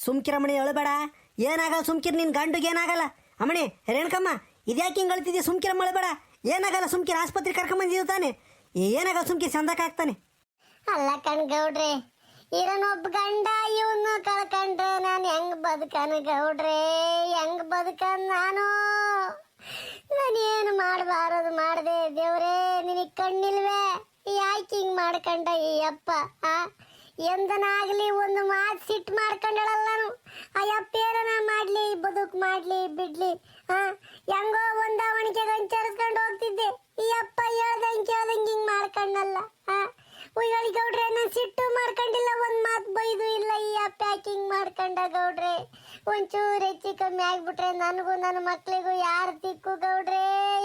ಸುಮ್ಕಿರಮಣಿ ಅಳಬೇಡ. ಏನಾಗಲ್ಲ ಸುಮ್ಕಿರ್, ನಿನ್ನ ಗಂಡುಗೆ ಏನಾಗಲ್ಲ. ಅಮ್ಮಣಿ ರೇಣುಕಮ್ಮ, ಇದ್ಯಾಕೆ ಹಿಂಗೆ ಅಳ್ತಿದ್ಯಾ? ಸುಮ್ಕಿರಮ್ಮ ಅಳಬೇಡ, ಏನಾಗಲ್ಲ. ಸುಮ್ಕಿರ ಆಸ್ಪತ್ರೆ ಕರ್ಕೊಂಬಂದಿದ್ದು ತಾನೆ, ಏನಾಗಲ್ಲ. ಸುಮ್ಕಿರ್ ಚಂದಕ್ಕಾಗ್ತಾನೆ. ಅಲ್ಲ ಕಣ್ ಗೌಡ್ರೆ, ಇರನೊಬ್ಬ ಗಂಡ ಇವನು ಕಳ್ಕೊಂಡ್ರೆ ನಾನು ಹೆಂಗ್ ಬದುಕನ ಗೌಡ್ರೆ, ಹೆಂಗ್ ಬದುಕನ್ ನಾನೇನು ಮಾಡಬಾರದು ಮಾಡಿದೆ. ದೇವ್ರೇ ನಿನಗೆ ಕಣ್ಣಿಲ್ವೇ? ಯಾಕೆ ಹಿಂಗ್ ಮಾಡ್ಕೊಂಡ ಈ ಅಪ್ಪ? ಎಂದನಾಗ್ಲಿ ಒಂದು ಮಾತು ಸಿಟ್ಟು ಮಾಡ್ಕೊಂಡಳಲ್ಲನು. ಆ ಅಪ್ಪ ಏನನ ಮಾಡ್ಲಿ, ಬದುಕು ಮಾಡ್ಲಿ ಬಿಡ್ಲಿ, ಹೆಂಗೋ ಹೊಂದಾವಣಿಕೆ ಗಂಚರಿಸ್ಕೊಂಡು ಹೋಗ್ತಿದ್ದೆ. ಈ ಅಪ್ಪ ಹೇಳ್ದಂಗೆ ಹಿಂಗ್ ಮಾಡ್ಕೊಂಡಲ್ಲ. ಉಯ್ಯಳಿ ಗೌಡ್ರೆ, ನಾನು ಸಿಟ್ಟು ಮಾಡ್ಕೊಂಡಿಲ್ಲ, ಒಂದ್ ಮಾತು ಬೈದು ಇಲ್ಲ. ಈ ಪ್ಯಾಕಿಂಗ್ ಮಾಡ್ಕೊಂಡ ಗೌಡ್ರೆ. ಒಂಚೂರು ಹೆಚ್ಚು ಕಮ್ಮಿ ಆಗ್ಬಿಟ್ರೆ ನನಗೂ ನನ್ನ ಮಕ್ಳಿಗೂ ಯಾರು ದಿಕ್ಕು ಗೌಡ್ರೆ?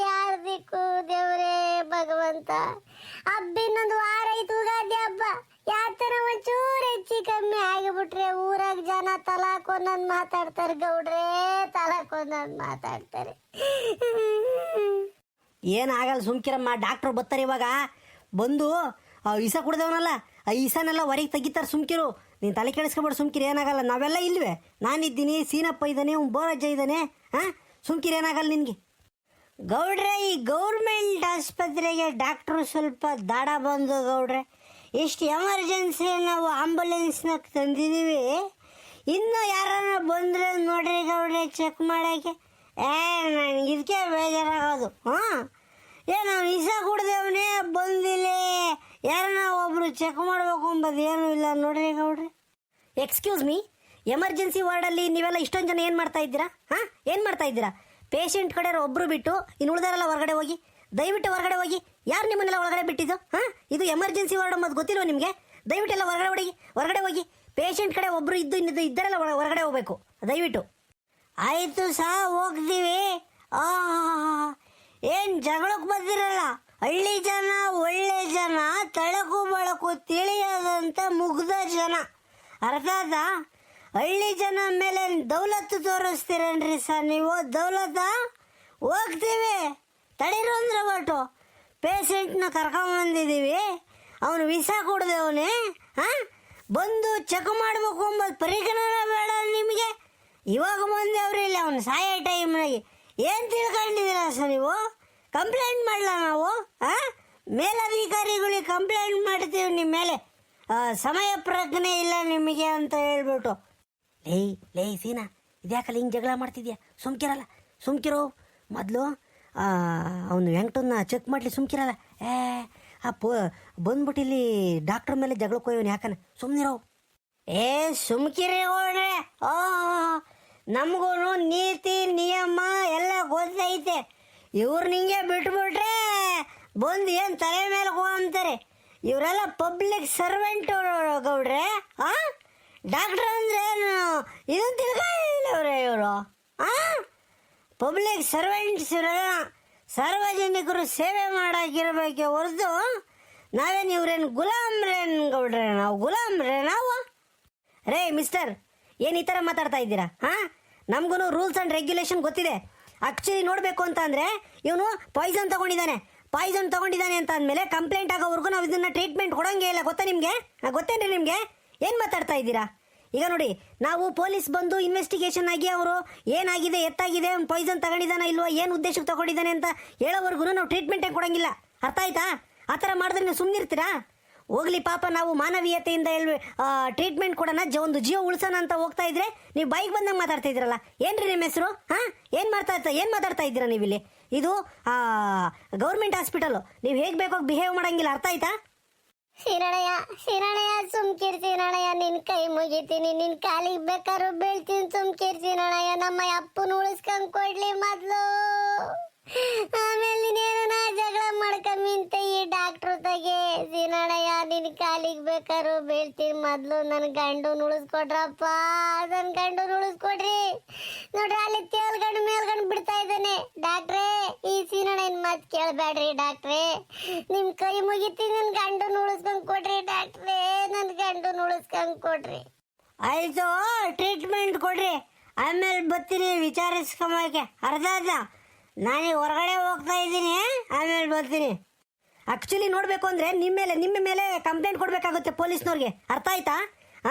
ಯಾರು ದಿಕ್ಕು? ದೇವ್ರೇ ಭಗವಂತ. ಹಬ್ಬ ಇನ್ನೊಂದು ವಾರ ಐತು, ಉಗಾದಿ ಹಬ್ಬ. ಯಾತರ ಒಂಚೂರು ಹೆಚ್ಚು ಕಮ್ಮಿ ಆಗಿಬಿಟ್ರೆ ಊರಾಗ ಜನ ತಲಾಕೊಂದೊಂದು ಮಾತಾಡ್ತಾರೆ ಗೌಡ್ರೆ, ತಲಾಕೊಂದೊಂದು ಮಾತಾಡ್ತಾರೆ. ಏನಾಗಲ್ಲ ಸುಮ್ಕಿರಮ್ಮ, ಡಾಕ್ಟ್ರು ಬರ್ತಾರೆ ಇವಾಗ. ಬಂದು ಇಸ ಕುಡ್ದವನಲ್ಲ, ಆ ಇಸನೆಲ್ಲ ಹೊರಗೆ ತೆಗಿತಾರೆ. ಸುಮ್ಕಿರು, ನೀನು ತಲೆ ಕೆಡಿಸ್ಕೊಬೇಡ. ಸುಮ್ಕಿರು, ಏನಾಗಲ್ಲ. ನಾವೆಲ್ಲ ಇಲ್ವೇ? ನಾನಿದ್ದೀನಿ, ಸೀನಪ್ಪ ಇದ್ದಾನೆ, ಬೋರಜ್ಜ ಇದ್ದಾನೆ. ಸುಮ್ಕಿರು, ಏನಾಗಲ್ಲ ನಿನಗೆ. ಗೌಡ್ರೆ, ಈ ಗೌರ್ಮೆಂಟ್ ಆಸ್ಪತ್ರೆಗೆ ಡಾಕ್ಟ್ರು ಸ್ವಲ್ಪ ದಾಡ ಬಂದು ಗೌಡ್ರೆ. ಎಷ್ಟು ಎಮರ್ಜೆನ್ಸಿ ನಾವು ಆಂಬುಲೆನ್ಸ್ನಾಗ ತಂದಿದ್ದೀವಿ. ಇನ್ನೂ ಯಾರನ್ನ ಬಂದರೆ ನೋಡ್ರಿ ಗೌಡ್ರೆ ಚೆಕ್ ಮಾಡೋಕ್ಕೆ. ನನಗೆ ಇದಕ್ಕೆ ಬೇಜಾರಾಗೋದು. ನಾವು ಇಸ ಕುಡ್ದೇವನೇ ಬಂದಿಲ್ಲ, ಯಾರನ್ನ ಒಬ್ರು ಚೆಕ್ ಮಾಡಬೇಕು ಅಂಬೋದು ಏನೂ ಇಲ್ಲ ನೋಡ್ರಿ ಗೌಡ್ರೆ. ಎಕ್ಸ್ಕ್ಯೂಸ್ ಮೀ, ಎಮರ್ಜೆನ್ಸಿ ವಾರ್ಡಲ್ಲಿ ನೀವೆಲ್ಲ ಇಷ್ಟೊಂದು ಜನ ಏನು ಮಾಡ್ತಾ ಇದ್ದೀರಾ? ಏನು ಮಾಡ್ತಾ ಇದ್ದೀರಾ? ಪೇಷಂಟ್ ಕಡೆ ಒಬ್ಬರು ಬಿಟ್ಟು ಇನ್ನು ಉಳಿದಾರೆಲ್ಲ ಹೊರಗಡೆ ಹೋಗಿ, ದಯವಿಟ್ಟು ಹೊರಗಡೆ ಹೋಗಿ. ಯಾರು ನಿಮ್ಮನ್ನೆಲ್ಲ ಒಳಗಡೆ ಬಿಟ್ಟಿದ್ದು? ಇದು ಎಮರ್ಜೆನ್ಸಿ ವಾರ್ಡ್ ಅಂಬೋದು ಗೊತ್ತಿಲ್ವ ನಿಮಗೆ? ದಯವಿಟ್ಟೆಲ್ಲ ಹೊರಗಡೆ ಹೋಗಿ. ಪೇಷಂಟ್ ಕಡೆ ಒಬ್ಬರು ಇದ್ದರೆಲ್ಲ ಹೊರಗಡೆ ಹೋಗಬೇಕು ದಯವಿಟ್ಟು. ಆಯಿತು ಸಹ, ಹೋಗ್ತೀವಿ. ಏನು ಜಗಳಕ್ಕೆ ಬಂದಿರಲ್ಲ. ಹಳ್ಳಿ ಜನ ಒಳ್ಳೆ ಜನ, ತಳಕು ಬಳಕು ತಿಳಿಯೋದಂತ ಮುಗ್ಧ ಜನ. ಅರ್ಥ ಆಯ್ತಾ? ಹಳ್ಳಿ ಜನ ಮೇಲೆ ದೌಲತ್ತು ತೋರಿಸ್ತೀರೇನ್ರಿ ಸರ್ ನೀವು? ದೌಲತ್ತ? ಹೋಗ್ತೀವಿ, ತಡೀರು ಅಂದ್ರೆ ಒಟ್ಟು. ಪೇಷಂಟ್ನ ಕರ್ಕೊಂಬಂದಿದ್ದೀವಿ, ಅವನು ವಿಷ ಕುಡ್ದವನೇ. ಬಂದು ಚೆಕ್ ಮಾಡಬೇಕು ಅಂಬೋದು ಪರಿಗಣನೆ ಬೇಡ ನಿಮಗೆ? ಇವಾಗ ಬಂದೇವ್ರಿ ಇಲ್ಲ, ಅವನು ಸಾಯೋ ಟೈಮ್ನಾಗೆ. ಏನು ತಿಳ್ಕೊಂಡಿದ್ದೀರ ಸರ್ ನೀವು? ಕಂಪ್ಲೇಂಟ್ ಮಾಡಲ ನಾವು? ಮೇಲಧಿಕಾರಿಗಳಿಗೆ ಕಂಪ್ಲೇಂಟ್ ಮಾಡ್ತೀವಿ ನಿಮ್ಮ ಮೇಲೆ. ಸಮಯ ಪ್ರಜ್ಞೆ ಇಲ್ಲ ನಿಮಗೆ ಅಂತ ಹೇಳ್ಬಿಟ್ಟು. ಲೇ ಸೀನಾ, ಇದ್ಯಾಕಲ್ಲ ಹಿಂಗೆ ಜಗಳ ಮಾಡ್ತಿದ್ಯಾ? ಸುಮ್ಕಿರೋ. ಮೊದಲು ಅವನು ವೆಂಕಟನ್ನ ಚೆಕ್ ಮಾಡಲಿ. ಸುಮ್ಕಿರಲ್ಲ. ಬಂದ್ಬಿಟ್ಟು ಇಲ್ಲಿ ಡಾಕ್ಟ್ರ್ ಮೇಲೆ ಜಗಳಕ್ಕೆ ಹೋಯ್ವನು. ಯಾಕನ ಸುಮ್ಮನಿರೋ. ಸುಮ್ಕಿರಿ ಹೋಡ್ರೆ. ನಮಗೂ ನೀತಿ ನಿಯಮ ಎಲ್ಲ ಗೊತ್ತೈತೆ. ಇವ್ರು ನಿಂಗೆ ಬಿಟ್ಬಿಟ್ರೆ ಬಂದು ಏನು ತಲೆ ಮೇಲೆ ಅಂತಾರೆ. ಇವರೆಲ್ಲ ಪಬ್ಲಿಕ್ ಸರ್ವೆಂಟ್ ಗೌಡ್ರೆ. ಡಾಕ್ಟ್ರ್ ಅಂದ್ರೆ ಇದನ್ನು ತಿಳ್ಕೊಳ್ಳಿಲ್ಲವ್ರೆ ಇವರು. ಪಬ್ಲಿಕ್ ಸರ್ವೆಂಟ್ಸ್ ಇವರೆಲ್ಲ ಸಾರ್ವಜನಿಕರು ಸೇವೆ ಮಾಡೋಕ್ಕಿರ್ಬೇಕೆ ಹೊರತು ನಾವೇನು ಇವ್ರೇನು ಗುಲಾಮ್ರೇನು ಗೌಡ್ರೆ? ನಾವು ಗುಲಾಮ್ರೆ ನಾವು? ರೇ ಮಿಸ್ಟರ್, ಏನು ಈ ಥರ ಮಾತಾಡ್ತಾ ಇದ್ದೀರಾ? ನಮಗೂ ರೂಲ್ಸ್ ಆ್ಯಂಡ್ ರೆಗ್ಯುಲೇಷನ್ ಗೊತ್ತಿದೆ. ಆ್ಯಕ್ಚುಲಿ ನೋಡಬೇಕು ಅಂತ ಅಂದರೆ ಇವನು ಪಾಯ್ಸನ್ ತೊಗೊಂಡಿದ್ದಾನೆ ಅಂತ ಅಂದಮೇಲೆ ಕಂಪ್ಲೇಂಟ್ ಆಗೋವರೆಗೂ ನಾವು ಇದನ್ನು ಟ್ರೀಟ್ಮೆಂಟ್ ಕೊಡೋಂಗೆ ಇಲ್ಲ. ಗೊತ್ತಾ ನಿಮಗೆ? ಗೊತ್ತೇನ್ರಿ ನಿಮಗೆ? ಏನು ಮಾತಾಡ್ತಾ ಇದ್ದೀರಾ? ಈಗ ನೋಡಿ, ನಾವು ಪೊಲೀಸ್ ಬಂದು ಇನ್ವೆಸ್ಟಿಗೇಷನ್ ಆಗಿ ಅವರು ಏನಾಗಿದೆ, ಎತ್ತಾಗಿದೆ, ಪಾಯ್ಸನ್ ತಗೊಂಡಿದ್ದಾನ ಇಲ್ವೋ, ಏನು ಉದ್ದೇಶಕ್ಕೆ ತಗೊಂಡಿದ್ದಾನೆ ಅಂತ ಹೇಳೋವರೆಗೂ ನಾವು ಟ್ರೀಟ್ಮೆಂಟೇ ಕೊಡೋಂಗಿಲ್ಲ. ಅರ್ಥ ಆಯ್ತಾ? ಆ ಥರ ಮಾಡಿದ್ರೆ ನೀವು ಸುಮ್ಮನಿರ್ತೀರಾ? ಹೋಗ್ಲಿ ಪಾಪ, ನಾವು ಮಾನವೀಯತೆಯಿಂದ ಟ್ರೀಟ್ಮೆಂಟ್ ಕೊಡೋಣ, ಒಂದು ಜೀವ ಉಳಿಸೋಣ ಅಂತ ಹೋಗ್ತಾ ಇದ್ರೆ ನೀವು ಬೈಕ್ ಬಂದಂಗೆ ಮಾತಾಡ್ತಾ ಇದ್ರಲ್ಲ. ಏನ್ರಿ ನಿಮ್ಮ ಹೆಸರು? ಏನು ಮಾತಾಡ್ತಾ ಇದ್ದೀರಾ ನೀವಿಲ್ಲಿ? ಇದು ಗೌರ್ಮೆಂಟ್ ಹಾಸ್ಪಿಟಲು, ನೀವು ಹೇಗೆ ಬೇಕೋ ಬಿಹೇವ್ ಮಾಡಂಗಿಲ್ಲ. ಅರ್ಥ ಆಯ್ತಾ? ಶಿರಣಯ್ಯ ಸುಮ್ಕಿರ್ ಶಿರಣಯ್ಯ, ನಿನ್ ಕೈ ಮುಗಿತೀನಿ, ನಿನ್ ಕಾಲಿಗೆ ಬೇಕಾದ್ರು ಬೀಳ್ತೀನಿ. ಸುಮ್ಕಿರ್ ಶಿರಣಯ್ಯ, ನಮ್ಮ ಅಪ್ಪನ ಉಳಿಸ್ಕೊಂಡ್ ಕೊಡ್ಲಿ ಮೊದ್ಲು, ಆಮೇಲೆ ನೀನೇನ ಜಗಳ ಮಾಡ್ಕೊಂಬಿಂತ ಈ ಡಾಕ್ಟ್ರು ತಗೆ. ಶಿರಣಯ್ಯ, ನಿನ್ ಕಾಲಿಗೆ ಬೇಕಾದ್ರು ಬೀಳ್ತೀನಿ, ಮೊದ್ಲು ನನ್ನ ಗಂಡನ ಉಳಿಸ್ಕೊಡ್ರಪ್ಪ, ನನ್ನ ಗಂಡನ ಉಳಿಸ್ಕೊಡ್ರಿ. ನೋಡ್ರಿ, ಅಲ್ಲಿ ಮೇಲ್ಗಂಡು ಬಿಡ್ತಾ ಇದ್ದಾನೆ. ಡಾಕ್ಟ್ರೇ, ಈ ಶಿರಣಯ್ಯನ ಮಾತು ಕೇಳಬೇಡ್ರಿ ಡಾಕ್ಟ್ರೇ, ನಿಮ್ ಕೈ ಮುಗಿತೀನಿ, ನನ್ನ ಗಂಡನ ಉಳಿಸ್ಕೊಂಡ್ ಕೊಡ್ರಿ ಡಾಕ್ಟ್ರೇ, ನನ್ನ ಗಂಡನ ಉಳಿಸ್ಕೊಂಡ್ ಕೊಡ್ರಿ. ಆಯಿತು, ಟ್ರೀಟ್ಮೆಂಟ್ ಕೊಡ್ರಿ, ಆಮೇಲೆ ಬರ್ತೀನಿ ವಿಚಾರಿಸ್ಕೊಂಬಕ್ಕೆ. ಅರ್ಥ ಆಯ್ತಾ? ನಾನೀಗ ಹೊರಗಡೆ ಹೋಗ್ತಾ ಇದ್ದೀನಿ, ಆಮೇಲೆ ಬರ್ತೀನಿ. ಆ್ಯಕ್ಚುಲಿ ನೋಡಬೇಕು ಅಂದರೆ ನಿಮ್ಮ ಮೇಲೆ ಕಂಪ್ಲೇಂಟ್ ಕೊಡಬೇಕಾಗುತ್ತೆ ಪೊಲೀಸ್ನವ್ರಿಗೆ. ಅರ್ಥ ಆಯ್ತಾ?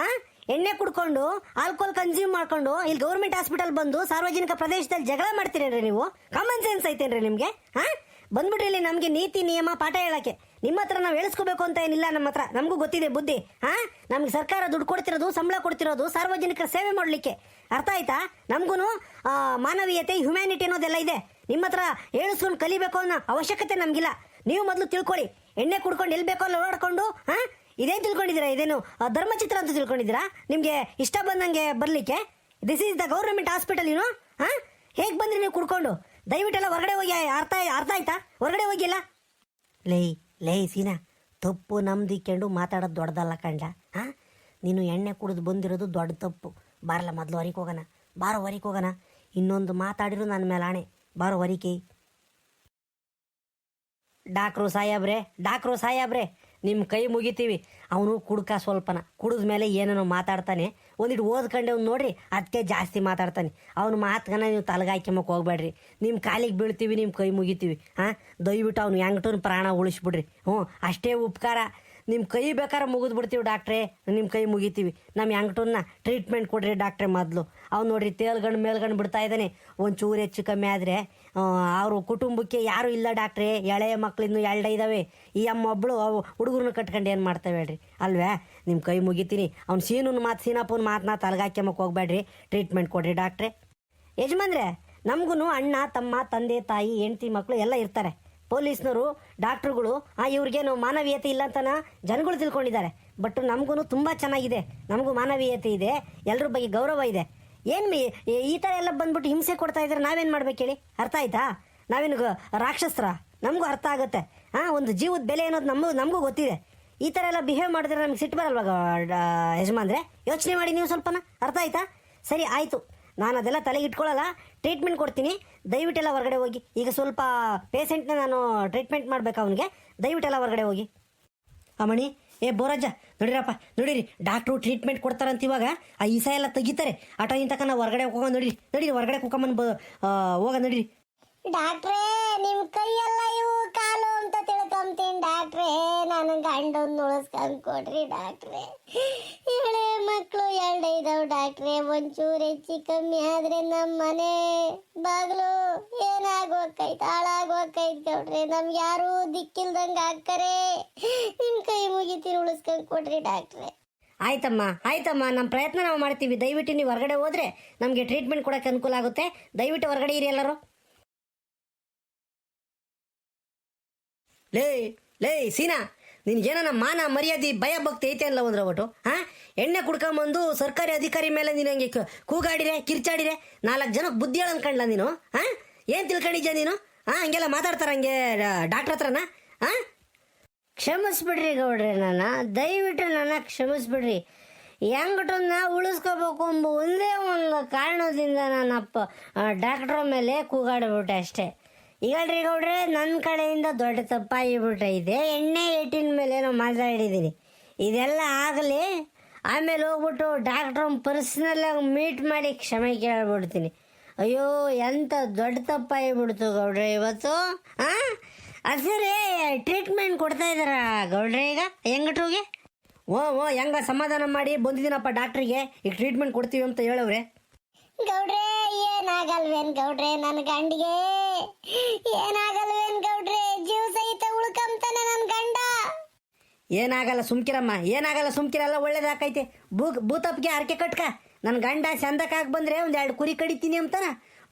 ಎಣ್ಣೆ ಕುಡ್ಕೊಂಡು ಆಲ್ಕೋಹಾಲ್ ಕನ್ಸ್ಯೂಮ್ ಮಾಡ್ಕೊಂಡು ಇಲ್ಲಿ ಗೌರ್ಮೆಂಟ್ ಹಾಸ್ಪಿಟಲ್ ಬಂದು ಸಾರ್ವಜನಿಕ ಪ್ರದೇಶದಲ್ಲಿ ಜಗಳ ಮಾಡ್ತೀರೇನ್ರಿ ನೀವು? ಕಾಮನ್ ಸೆನ್ಸ್ ಐತೇನ್ರಿ ನಿಮಗೆ? ಹಾ, ಬಂದ್ಬಿಟ್ರಿ ಇಲ್ಲಿ ನಮಗೆ ನೀತಿ ನಿಯಮ ಪಾಠ ಹೇಳಕ್ಕೆ. ನಿಮ್ಮ ಹತ್ರ ನಾವು ಹೇಳಿಸ್ಕೋಬೇಕು ಅಂತ ಏನಿಲ್ಲ, ನಮ್ಮ ಹತ್ರ ನಮಗೂ ಗೊತ್ತಿದೆ ಬುದ್ಧಿ. ಹಾ, ನಮ್ಗೆ ಸರ್ಕಾರ ದುಡ್ಡು ಕೊಡ್ತಿರೋದು, ಸಂಬಳ ಕೊಡ್ತಿರೋದು ಸಾರ್ವಜನಿಕರ ಸೇವೆ ಮಾಡಲಿಕ್ಕೆ. ಅರ್ಥ ಆಯ್ತಾ? ನಮಗೂ ಮಾನವೀಯತೆ, ಹ್ಯುಮ್ಯಾನಿಟಿ ಅನ್ನೋದೆಲ್ಲ ಇದೆ. ನಿಮ್ಮ ಹತ್ರ ಹೇಳಿಸ್ಕೊಂಡು ಕಲಿಬೇಕು ಅನ್ನೋ ಅವಶ್ಯಕತೆ ನಮಗಿಲ್ಲ. ನೀವು ಮೊದಲು ತಿಳ್ಕೊಳ್ಳಿ. ಎಣ್ಣೆ ಕುಡ್ಕೊಂಡು ಎಲ್ಲಿ ಬೇಕೋ ಅಲ್ಲಿ ಓಡಾಡ್ಕೊಂಡು ಇದೇನು ತಿಳ್ಕೊಂಡಿದ್ದೀರಾ? ಇದೇನು ಧರ್ಮಚಿತ್ರ ಅಂತ ತಿಳ್ಕೊಂಡಿದ್ದೀರಾ? ನಿಮಗೆ ಇಷ್ಟ ಬಂದಂಗೆ ಬರಲಿಕ್ಕೆ? This is the government hospital ಏನು? ಹೇಗೆ ಬಂದ್ರಿ ನೀವು ಕುಡ್ಕೊಂಡು? ದಯವಿಟ್ಟೆಲ್ಲ ಹೊರಗಡೆ ಹೋಗಿ. ಅರ್ಥ ಆಯ್ತಾ? ಹೊರಗಡೆ ಹೋಗಿಲ್ಲ. ಲೇ ಸೀನಾ, ತಪ್ಪು ನಮ್ದಿಕ್ಕೊಂಡು ಮಾತಾಡೋದು ದೊಡ್ಡದಲ್ಲ ಕಂಡ. ನೀನು ಎಣ್ಣೆ ಕುಡಿದು ಬಂದಿರೋದು ದೊಡ್ಡ ತಪ್ಪು. ಬಾರಲ್ಲ ಮೊದಲು ಹೊರಗೆ ಹೋಗೋಣ. ಬಾರೋ ಹೊರಗೆ ಹೋಗೋಣ. ಇನ್ನೊಂದು ಮಾತಾಡಿರೋ ನನ್ನ ಮೇಲೆ ಆಣೆ. ಬಾರೋ ಹೊರಗೆ. ಡಾಕ್ಟ್ರು ಸಾಹೇಬ್ರೆ ನಿಮ್ಮ ಕೈ ಮುಗಿತೀವಿ. ಅವನು ಕುಡ್ಕ ಸ್ವಲ್ಪನ ಕುಡಿದ ಮೇಲೆ ಏನೇನೋ ಮಾತಾಡ್ತಾನೆ. ಒಂದಿಟ್ಟು ಓದ್ಕೊಂಡೆ ಅವ್ನು ನೋಡ್ರಿ, ಅದಕ್ಕೆ ಜಾಸ್ತಿ ಮಾತಾಡ್ತಾನೆ. ಅವ್ನು ಮಾತ್ಗನ ನೀವು ತಲೆಗಾಯ್ಕೊಂಬಕ್ಕೆ ಹೋಗ್ಬೇಡ್ರಿ. ನಿಮ್ಮ ಕಾಲಿಗೆ ಬೀಳ್ತೀವಿ, ನಿಮ್ಮ ಕೈ ಮುಗಿತೀವಿ. ದಯವಿಟ್ಟು ಅವ್ನು ಹೆಂಗಟೂನ್ ಪ್ರಾಣ ಉಳಿಸ್ಬಿಡ್ರಿ. ಅಷ್ಟೇ ಉಪಕಾರ. ನಿಮ್ಮ ಕೈ ಬೇಕಾದ್ರೆ ಮುಗಿದು ಬಿಡ್ತೀವಿ ಡಾಕ್ಟ್ರೇ, ನಿಮ್ಮ ಕೈ ಮುಗಿತೀವಿ. ನಮ್ಮ ಹೆಂಗಟೂನ್ನ ಟ್ರೀಟ್ಮೆಂಟ್ ಕೊಡ್ರಿ ಡಾಕ್ಟ್ರೆ ಮೊದಲು. ಅವ್ನು ನೋಡ್ರಿ ತೇಲ್ಗಂಡು ಮೇಲ್ಗಂಡು ಬಿಡ್ತಾ ಇದ್ದಾನೆ. ಒಂಚೂರು ಹೆಚ್ಚು ಕಮ್ಮಿ ಆದರೆ ಅವರು ಕುಟುಂಬಕ್ಕೆ ಯಾರೂ ಇಲ್ಲ ಡಾಕ್ಟ್ರೇ. ಎಳೆಯ ಮಕ್ಕಳಿಂದು 2 ಇದ್ದಾವೆ. ಈ ಅಮ್ಮ ಒಬ್ಬಳು ಹುಡುಗರನ್ನ ಕಟ್ಕೊಂಡು ಏನು ಮಾಡ್ತಾವೆ ಹೇಳ್ರಿ ಅಲ್ವೇ? ನಿಮ್ಮ ಕೈ ಮುಗಿತೀನಿ. ಅವ್ನು ಸೀನಪ್ಪನ ಮಾತನ್ನ ತಲೆಗಾಕ್ಯಮಕ್ಕೆ ಹೋಗ್ಬೇಡ್ರಿ. ಟ್ರೀಟ್ಮೆಂಟ್ ಕೊಡ್ರಿ ಡಾಕ್ಟ್ರೇ. ಯಜಮಾನ್ರೆ, ನಮಗೂ ಅಣ್ಣ ತಮ್ಮ ತಂದೆ ತಾಯಿ ಹೆಂಡತಿ ಮಕ್ಕಳು ಎಲ್ಲ ಇರ್ತಾರೆ. ಪೊಲೀಸ್ನವರು ಡಾಕ್ಟ್ರುಗಳು ಇವ್ರಿಗೇನು ಮಾನವೀಯತೆ ಇಲ್ಲ ಅಂತನ ಜನಗಳು ತಿಳ್ಕೊಂಡಿದ್ದಾರೆ. ಬಟ್ ನಮಗೂ ತುಂಬ ಚೆನ್ನಾಗಿದೆ. ನಮಗೂ ಮಾನವೀಯತೆ ಇದೆ, ಎಲ್ಲರ ಬಗ್ಗೆ ಗೌರವ ಇದೆ. ಏನು ಈ ಥರ ಎಲ್ಲ ಬಂದ್ಬಿಟ್ಟು ಹಿಂಸೆ ಕೊಡ್ತಾ ಇದ್ರೆ ನಾವೇನು ಮಾಡ್ಬೇಕು ಹೇಳಿ? ಅರ್ಥ ಆಯ್ತಾ? ನಾವೇನು ರಾಕ್ಷಸ್ರ? ನಮಗೂ ಅರ್ಥ ಆಗುತ್ತೆ. ಒಂದು ಜೀವದ ಬೆಲೆ ಅನ್ನೋದು ನಮಗೂ ಗೊತ್ತಿದೆ. ಈ ಥರ ಎಲ್ಲ ಬಿಹೇವ್ ಮಾಡಿದ್ರೆ ನಮ್ಗೆ ಸಿಟ್ಟು ಬರಲ್ವಾಗ ಯಜಮಾನ್ರೆ? ಯೋಚನೆ ಮಾಡಿ ನೀವು ಸ್ವಲ್ಪನ. ಅರ್ಥ ಆಯ್ತಾ? ಸರಿ ಆಯಿತು, ನಾನು ಅದೆಲ್ಲ ತಲೆಗೆ ಇಟ್ಕೊಳ್ಳಲ್ಲ. ಟ್ರೀಟ್ಮೆಂಟ್ ಕೊಡ್ತೀನಿ. ದಯವಿಟ್ಟೆಲ್ಲ ಹೊರಗಡೆ ಹೋಗಿ. ಈಗ ಸ್ವಲ್ಪ ಪೇಷೆಂಟ್ನ ನಾನು ಟ್ರೀಟ್ಮೆಂಟ್ ಮಾಡ್ಬೇಕು ಅವನಿಗೆ. ದಯವಿಟ್ಟೆಲ್ಲ ಹೊರಗಡೆ ಹೋಗಿ. ಅಮ್ಮಣಿ, ಬೋರಜ್ಜ ನೋಡಿರಪ್ಪ, ನೋಡಿರಿ ಡಾಕ್ಟ್ರು ಟ್ರೀಟ್ಮೆಂಟ್ ಕೊಡ್ತಾರಂತ. ಇವಾಗ ಈಸ ಎಲ್ಲ ತೆಗಿತಾರೆ. ಆಟೋ ಇಂತಕ ನಾವು ಹೊರಗಡೆ ಹೋಗೋ. ನೋಡಿರಿ ಹೊರಗಡೆ ಕುಕ್ಕಮ್ಮನ ಹೋಗ. ನೋಡಿರಿ ಡಾಕ್ಟ್ರೇ, ನಿಮ್ ಕೈಯೆಲ್ಲ ಇವು ಕಾಲು ಅಂತ ತಿಳ್ಕೊಂತೀನಿ ಡಾಕ್ಟ್ರೇ. ನನ್ನ ಗಂಡನ್ ಉಳಿಸ್ಕೊಂಡ್ ಕೊಡ್ರಿ ಡಾಕ್ಟ್ರೇ. ಎಳೆ ಮಕ್ಕಳು 2 ಇದಾವ್ ಡಾಕ್ಟ್ರೇ. ಒಂಚೂರು ಹೆಚ್ಚಿ ಕಮ್ಮಿ ಆದ್ರೆ ನಮ್ಮ ಮನೆ ಬಾಗ್ಲು ಏನಾಗೋಕೈತ್, ಹಾಳಾಗೋಕೈತ್ ಗೌಡ್ರೆ. ನಮ್ಗೆ ಯಾರು ದಿಕ್ಕಿಲ್ದಂಗ ಹಾಕರೆ. ನಿಮ್ ಕೈ ಮುಗಿತೀನಿ, ಉಳಿಸ್ಕೊಂಡ್ ಕೊಡ್ರಿ ಡಾಕ್ಟ್ರೇ. ಆಯ್ತಮ್ಮ, ನಮ್ಮ ಪ್ರಯತ್ನ ನಾವು ಮಾಡ್ತೀವಿ. ದಯವಿಟ್ಟು ನೀವು ಹೊರಗಡೆ ಹೋದ್ರೆ ನಮಗೆ ಟ್ರೀಟ್ಮೆಂಟ್ ಕೊಡೋಕೆ ಅನುಕೂಲ ಆಗುತ್ತೆ. ದಯವಿಟ್ಟು ಹೊರಗಡೆ ಇರಿ ಎಲ್ಲರೂ. ಲೇ ಸೀನಾ, ನಿನ್ಗೇನ ಮಾನ ಮರ್ಯಾದೆ ಭಯ ಭಕ್ತಿ ಐತೆ ಅಲ್ಲ ಒಂದ್ರ ಒಟ್ಟು? ಎಣ್ಣೆ ಕುಡ್ಕೊಂಬಂದು ಸರ್ಕಾರಿ ಅಧಿಕಾರಿ ಮೇಲೆ ನೀನು ಹಂಗೆ ಕೂಗಾಡಿರೆ, ಕಿರ್ಚಾಡಿರೆ, 4 ಜನಕ್ಕೆ ಬುದ್ಧಿ ಹೇಳ ಅನ್ಕಂಡ್ಲ ನೀನು? ಏನು ತಿಳ್ಕೊಂಡಿದ್ಯಾ ನೀನು? ಹಂಗೆಲ್ಲ ಮಾತಾಡ್ತಾರ ಹಂಗೆ ಡಾಕ್ಟ್ರ್ ಹತ್ರನ? ಕ್ಷಮಿಸ್ಬಿಡ್ರಿ ಗೌಡ್ರೆ, ದಯವಿಟ್ಟು ನನ್ನ ಕ್ಷಮಿಸ್ಬಿಡ್ರಿ. ಹೆಂಗಟನ್ನ ಉಳಿಸ್ಕೋಬೇಕು ಎಂಬ ಒಂದೇ ಒಂದು ಕಾರಣದಿಂದ ನಾನಪ್ಪ ಡಾಕ್ಟ್ರ ಮೇಲೆ ಕೂಗಾಡ್ಬಿಟ್ಟೆ ಅಷ್ಟೇ. ಈಗಲ್ರಿ ಗೌಡ್ರೆ, ನನ್ನ ಕಡೆಯಿಂದ ದೊಡ್ಡ ತಪ್ಪಾಗಿಬಿಟ್ಟೈತೆ. ಎಣ್ಣೆ ಏಟಿನ ಮೇಲೆ ನಾವು ಮಾತಾಡಿದ್ದೀನಿ. ಇದೆಲ್ಲ ಆಗಲಿ, ಆಮೇಲೆ ಹೋಗ್ಬಿಟ್ಟು ಡಾಕ್ಟ್ರನ್ನ ಪರ್ಸ್ನಲ್ಲಾಗಿ ಮೀಟ್ ಮಾಡಿ ಕ್ಷಮೆ ಕೇಳ್ಬಿಡ್ತೀನಿ. ಅಯ್ಯೋ, ಎಂಥ ದೊಡ್ಡ ತಪ್ಪಾಗಿಬಿಡ್ತು ಗೌಡ್ರೆ ಇವತ್ತು. ಅದು ಸರಿ, ಟ್ರೀಟ್ಮೆಂಟ್ ಕೊಡ್ತಾ ಇದ್ದಾರ ಗೌಡ್ರೆ ಈಗ ಹೆಂಗಟ್ರಿಗೆ? ಹೆಂಗ ಸಮಾಧಾನ ಮಾಡಿ ಬಂದಿದ್ದೀನಪ್ಪ ಡಾಕ್ಟ್ರಿಗೆ. ಈಗ ಟ್ರೀಟ್ಮೆಂಟ್ ಕೊಡ್ತೀವಿ ಅಂತ ಹೇಳವ್ರೆ. ಗೌಡ್ರೆ, ಏನಾಗಲ್ವೇನ್ ಗೌಡ್ರೆ? ನನ್ನ ಗಂಡಿಗೆ ಏನಾಗಲ್ವೇನ್ ಗೌಡ್ರೆ? ಜೀವ ಸಹಿತ ಉಳ್ಕಂತಾನೆ ನನ್ನ ಗಂಡ. ಏನಾಗಲ್ಲ ಸುಮ್ಕಿರಮ್ಮ, ಸುಮ್ಕಿರಲ್ಲ. ಒಳ್ಳೇದಾಕೈತೆ. ಭೂತಪ್ಪಿಗೆ ಹರಕೆ ಕಟ್ಕ. ನನ್ನ ಗಂಡ ಚಂದಕ್ಕಾಗಿ ಬಂದರೆ 1-2 ಕುರಿ ಕಡಿತೀನಿ ಅಂತಾನ.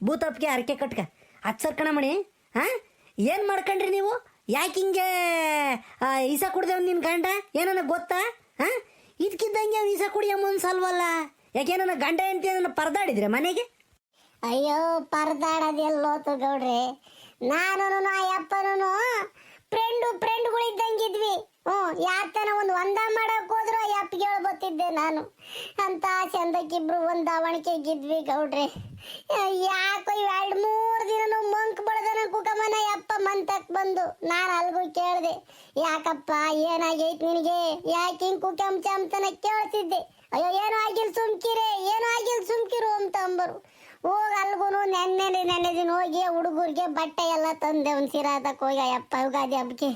ಭೂತಪ್ಪಿಗೆ ಹರಕೆ ಕಟ್ಕ. ಹಚ್ಚರ್ ಕಣಮಣಿ. ಏನು ಮಾಡ್ಕೊಂಡ್ರಿ ನೀವು? ಯಾಕೆ ಹಿಂಗೆ ಈಸ ಕುಡ್ದೇವ್ ನಿನ್ನ ಗಂಡ? ಏನನ್ನ ಗೊತ್ತಾ? ಇದಕ್ಕಿದ್ದಂಗೆ ಈಸ ಕುಡಿಯೋ ಮನ್ಸಲ್ವಲ್ಲ. ಯಾಕೆ ನನ್ನ ಗಂಡ ಅಂತ ನನ್ನ ಪರದಾಡಿದ್ರೆ ಮನೆಗೆ? ಅಯ್ಯೋ, ಪರದಾಡೋದೆಲ್ಲೋತು ಗೌಡ್ರೆ. ನಾನು ಆ ಅಪ್ಪನೂ ಫ್ರೆಂಡ್ಗಳಿದ್ದಂಗಿದ್ವಿ. ಯಾತನ ಒಂದ ಮಾಡಕ್ ಹೋದ್ರು ಆ ಅಪ್ಪಿಗೆ ಹೇಳ್ಬತ್ತಿದ್ದೆ ನಾನು. ಅಂತ ಚಂದಕ್ಕಿಬ್ರು ಹೊಂದಾವಣಿಕೆಗಿದ್ವಿ ಗೌಡ್ರೆ. ಯಾಕೋ 2-3 ದಿನ ಮಂಕ್ ಬಡ್ದನ ಕುಕಮ್ಮನ ಅಪ್ಪ ಮಂತಕ್ ಬಂದು ನಾನು ಅಲ್ಗೂ ಕೇಳ್ದೆ, ಯಾಕಪ್ಪ ಏನಾಗೈತ್ ನಿನಗೆ? ಯಾಕೆ ಹಿಂಗ್ ಕುಕಮ್ ಚಂತನ ಕೇಳ್ತಿದ್ದೆ. ಅಯ್ಯೋ, ಏನೂ ಆಗಿಲ್ಲ ಸುಮ್ಕಿರು ಅಂತ ಅಂಬರು. ಹೋಗಿ ಅಲ್ಗೂ ನೆನ್ನೆ ದಿನ ಹೋಗಿ ಹುಡುಗರಿಗೆ ಬಟ್ಟೆ ಎಲ್ಲ ತಂದೆ. ಒಂದು ಸಿರಾದಕ್ಕೆ ಹೋಗಿ ಅಪ್ಪ ಯುಗಾದಿ ಹಬ್ಬಕ್ಕೆ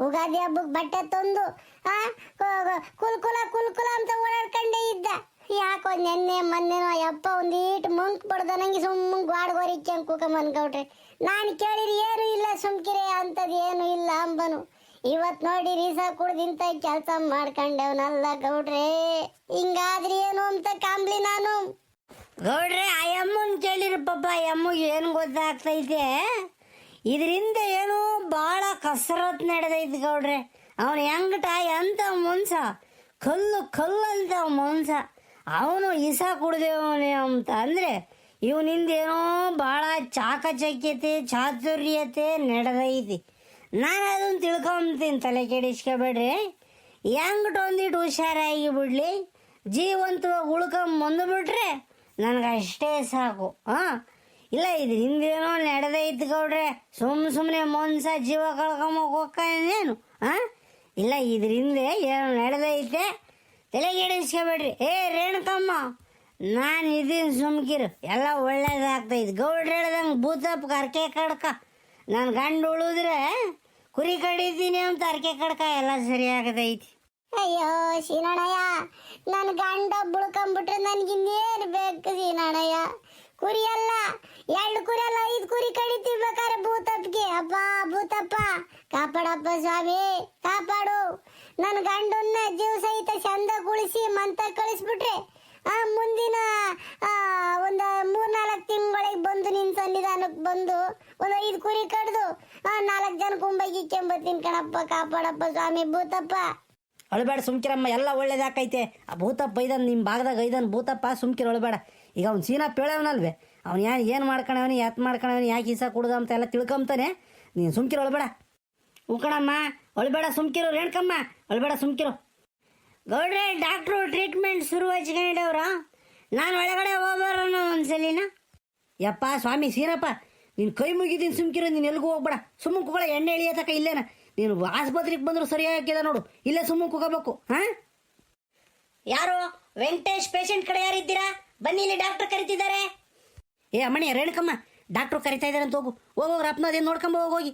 ಉಗಾದಿ ಹಬ್ಬಕ್ಕೆ ಬಟ್ಟೆ ತಂದು ಕುಲ್ಕುಲ ಅಂತ ಓಡಾಡ್ಕೊಂಡೇ ಇದ್ದ. ಯಾಕೋ ನೆನ್ನೆ ಮೊನ್ನೆನೋ ಯಪ್ಪ ಒಂದೀಟು ಮಂಕ್ ಬಡ್ದ ನಂಗೆ ಸುಮ್ಮ ಗಾಡ್ಗೋರಿಕೆ ಕೂಕಂಬನ್ಕೌಟ್ರಿ. ನಾನು ಕೇಳಿರಿ ಏನು ಇಲ್ಲ ಸುಮ್ಕಿರೆ ಅಂತದ್ ಏನು ಇಲ್ಲ ಅಂಬನು. ಇವತ್ ನೋಡಿ ರೀಸ ಕುಡ್ದಿಂತ ಕೆಲಸ ಮಾಡ್ಕೊಂಡವನಲ್ಲ ಗೌಡ್ರೆ. ಹಿಂಗಾದ್ರಿ ಏನು ಅಂತ ಕಾಂಬ್ಲಿ ನಾನು. ಗೌಡ್ರೆ ಆ ಅಮ್ಮನ್ ಕೇಳಿರಿ ಪಾಪ, ಅಮ್ಮಗೆ ಏನು ಗೊತ್ತಾಗ್ತೈತೆ, ಇದರಿಂದ ಏನೋ ಭಾಳ ಕಸರತ್ ನಡೆದೈತಿ ಗೌಡ್ರೆ. ಅವನು ಹೆಂಗಟ ಎಂತ ಮನ್ಸ, ಕಲ್ಲು ಅಂತ ಮನ್ಸ. ಅವನು ಇಸ ಕುಡ್ದೇವನೆ ಅಂತ ಅಂದರೆ ಇವನಿಂದೇನೋ ಭಾಳ ಚಾಕಚಕ್ಯತೆ ಚಾತುರ್ಯತೆ ನಡೆದೈತಿ. ನಾನು ಅದನ್ನು ತಿಳ್ಕೊಂತೀನಿ, ತಲೆ ಕೆಡಿಸ್ಕೊಬೇಡ್ರಿ. ಹೆಂಗಟ ಒಂದಿಟ್ಟು ಹುಷಾರಾಗಿ ಬಿಡ್ಲಿ, ಜೀವಂತವಾಗಿ ಉಳ್ಕೊಂಬಂದುಬಿಟ್ರೆ ನನಗಷ್ಟೇ ಸಾಕು. ಇಲ್ಲ ಇದು ಹಿಂದೇನೋ ನಡೆದೈತಿ ಗೌಡ್ರೆ, ಸುಮ್ಮನೆ ಮನ್ಸ ಜೀವ ಕಳ್ಕೊಂಬಕ್ಕೆ ಹೋಗ್ಕೇನು? ಇಲ್ಲ ಇದ್ರಿಂದ ಏನೋ ನಡೆದೈತೆ, ತಲೆಗೆಡಿಸ್ಕೊಬೇಡ್ರಿ. ರೇಣುಕಮ್ಮ, ನಾನು ಇದೀನಿ ಸುಮ್ಕಿರು, ಎಲ್ಲ ಒಳ್ಳೇದಾಗ್ತೈತಿ. ಗೌಡ್ರು ಹೇಳ್ದಂಗೆ ಭೂತಪ್ಪ ಅರ್ಕೆ ಕಡ್ಕ, ನಾನು ಗಂಡು ಉಳಿದ್ರೆ ಕುರಿ ಕಡಿತೀನಿ ಅಂತ ಅರ್ಕೆ ಕಡ್ಕ ಎಲ್ಲ ಸರಿಯಾಗದೈತಿ. ಅಯ್ಯೋ ಸೀನಣ್ಣಯ್ಯ, ನನ್ನ ಗಂಡ ಬುಳ್ಕೊಂಬಿಟ್ರೆ ನನ್ಗಿನ್ನೇನು ಬೇಕು ಸೀನಣ್ಣಯ್ಯ? ಕುರಿ ಅಲ್ಲ, 2 ಕುರಿ ಅಲ್ಲ 5 ಕುರಿ ಕಡಿತಿರ್ಬೇಕಾರೆ ಭೂತಪ್ಪಿಗೆ. ಅಪ್ಪ ಭೂತಪ್ಪ ಕಾಪಾಡಪ್ಪ ಸ್ವಾಮಿ, ಕಾಪಾಡು. ನನ್ನ ಗಂಡನ್ನ ಜೀವ ಸಹಿತ ಚಂದ ಉಳಿಸಿ ಮಂತ ಕಳಿಸ್ಬಿಟ್ರೆ ಮುಂದಿನ ಒಂದು 3-4 ತಿಂಗಳಿಗೆ ಬಂದು ನಿನ್ನ ಸನ್ನಿಧಾನಕ್ಕೆ ಬಂದು ಒಂದು 5 ಕುರಿ ಕಡ್ದು 4 ಜನ ಕುಂಬಾಗಿ ಕೆಂಬತ್ತೀನಿ ಕಣಪ್ಪ. ಕಾಪಾಡಪ್ಪ ಸ್ವಾಮಿ ಭೂತಪ್ಪ. ಅಳಬೇಡ ಸುಮ್ಕಿರಮ್ಮ, ಎಲ್ಲ ಒಳ್ಳೇದಾಕೈತೆ. ಆ ಭೂತಪ್ಪ ಐದನ್ ನಿಮ್ಮ ಭಾಗದಾಗ ಐದನ್ ಭೂತಪ್ಪ, ಸುಮ್ಕಿರ ಅಳಬೇಡ. ಈಗ ಅವ್ನು ಸೀನಾ ಪೇಳವನಲ್ವೇ, ಅವ್ನು ಏನು ಮಾಡ್ಕೊಳವನಿ ಯಾತ್ ಮಾಡ್ಕೊಳವನಿ ಯಾಕೆ ಈಸ ಕುಡ್ದ ಅಂತ ಎಲ್ಲ ತಿಳ್ಕೊಂತಾನೆ. ನೀನು ಸುಮ್ಕಿರು, ಅಳಬೇಡ. ಉಕ್ಕಣಮ್ಮ ಅಳಬೇಡ, ಸುಮ್ಕಿರು. ರೇಣುಕಮ್ಮ ಅಳಬೇಡ, ಸುಮ್ಕಿರು. ಗೌಡ್ರೆ ಡಾಕ್ಟ್ರು ಟ್ರೀಟ್ಮೆಂಟ್ ಶುರು ಹಚ್ಕೊಂಡವ್ರ, ನಾನು ಒಳಗಡೆ ಹೋಗ್ಬರೋಣ ಒಂದ್ಸಲಿನ. ಯಪ್ಪ ಸ್ವಾಮಿ ಸೀನಪ್ಪ, ನೀನು ಕೈ ಮುಗಿದೀನಿ, ಸುಮ್ಕಿರು. ನೀನು ಎಲ್ಗೂ ಹೋಗ್ಬೇಡ, ಸುಮ್ಮನೆ ಕುಗಳ ಎಣ್ಣೆ ಎಳಿಯತಕ್ಕ ಇಲ್ಲೇನ. ನೀನು ಆಸ್ಪತ್ರೆಗೆ ಬಂದ್ರು ಸರಿಯಾಗಿದ ನೋಡು, ಇಲ್ಲೇ ಸುಮ್ಮನೆ ಕುಗೋಬೇಕು. ಯಾರು ವೆಂಕಟೇಶ್ ಪೇಷಂಟ್ ಕಡೆ ಯಾರಿದ್ದೀರಾ? ಬನ್ನಿ, ಇಲ್ಲಿ ಡಾಕ್ಟರ್ ಕರಿತಿದ್ದಾರೆ. ಅಮ್ಮಣಿ ರೇಣುಕಮ್ಮ, ಡಾಕ್ಟ್ರು ಕರಿತಾ ಇದ್ದಾರೆ ಅಂತ ಹೋಗು. ಹೋಗೋರು ಅಪ್ಪನ ಅದೇನು ನೋಡ್ಕೊಂಬ ಹೋಗಿ.